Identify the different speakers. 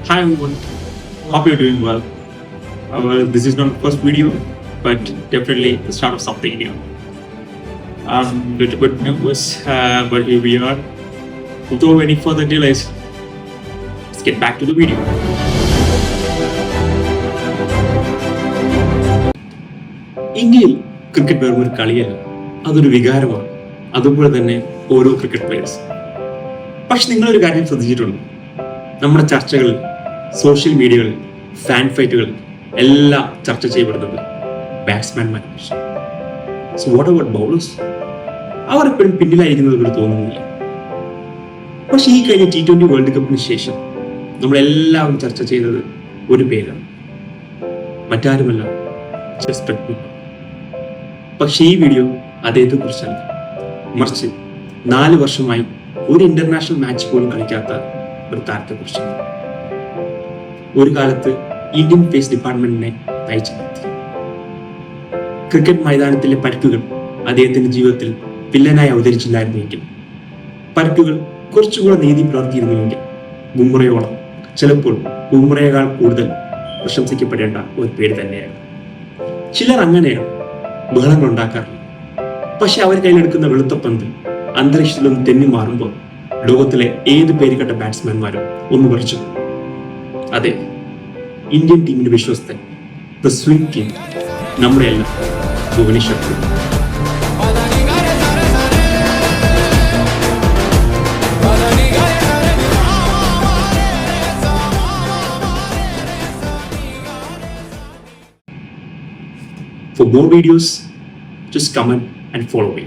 Speaker 1: Hi everyone, hope you're doing well. This is not the first video, but definitely the start of something new. I'm a little bit nervous, but here we are. Without any further delays, let's get back to the video. ഇന്ത്യയിൽ cricket വെറും ഒരു കളിയല്ല, അതൊരു വികാരമാണ്. അതുപോലെ തന്നെ ഓരോ cricket players. പക്ഷെ നിങ്ങളൊരു കാര്യം ശ്രദ്ധിച്ചിട്ടുണ്ട്, നമ്മുടെ ചർച്ചകളിൽ, സോഷ്യൽ മീഡിയകളിൽ, ഫാൻ ഫൈറ്റുകളിൽ എല്ലാം ചർച്ച ചെയ്യപ്പെടുന്നത് ബാറ്റ്സ്മാൻമാരെ കുറിച്ച്. So what about bowlers? അവർ എപ്പോഴും പിന്നിലായിരിക്കുന്നത് പോലെ തോന്നുന്നില്ല. പക്ഷെ ഈ കഴിഞ്ഞ T20 വേൾഡ് കപ്പിന് ശേഷം നമ്മളെല്ലാവരും ചർച്ച ചെയ്തത് ഒരു പേരാണ്, മറ്റാരുമല്ല, ജസ്പ്രീത് ബുംറ. പക്ഷെ ഈ വീഡിയോ അദ്ദേഹത്തെ കുറിച്ചല്ല, മറിച്ച് 4 വർഷമായി ഒരു ഇന്റർനാഷണൽ മാച്ച് പോലും കളിക്കാത്ത ഒരു താരത്തെ കുറിച്ചാണ്. ഒരു കാലത്ത് ഇന്ത്യൻ പേസ് ഡിപ്പാർട്ട്മെന്റിനെ നയിച്ചു നിർത്തി. ക്രിക്കറ്റ് മൈതാനത്തിലെ പരിക്കുകൾ അദ്ദേഹത്തിന്റെ ജീവിതത്തിൽ വില്ലനായി അവതരിച്ചില്ലായിരുന്നെങ്കിൽ, പരിക്കുകൾ കുറച്ചുകൂടെ നീതി പുലർത്തിയിരുന്നുവെങ്കിൽ ബുംറയോളം, ചിലപ്പോൾ ബുംറയേക്കാൾ കൂടുതൽ പ്രശംസിക്കപ്പെടേണ്ട ഒരു പേര് തന്നെയാണ്. ചിലർ അങ്ങനെയാണ്, ബഹളങ്ങൾ ഉണ്ടാക്കാറില്ല. പക്ഷെ അവർ കയ്യിലെടുക്കുന്ന വെളുത്ത പന്ത് അന്തരീക്ഷത്തിലൊന്ന് തെന്നി മാറുമ്പോൾ ലോകത്തിലെ ഏത് പേരുകെട്ട ബാറ്റ്സ്മാൻമാരും ഒന്ന് പറിച്ചു. അതെ, ഇന്ത്യൻ ടീമിന്റെ വിശ്വസ്തൻ, ദ സ്വിംഗ് കിങ്, നമ്മുടെ എല്ലാം Bhubaneswar Kumar. For more videos, just comment and follow me.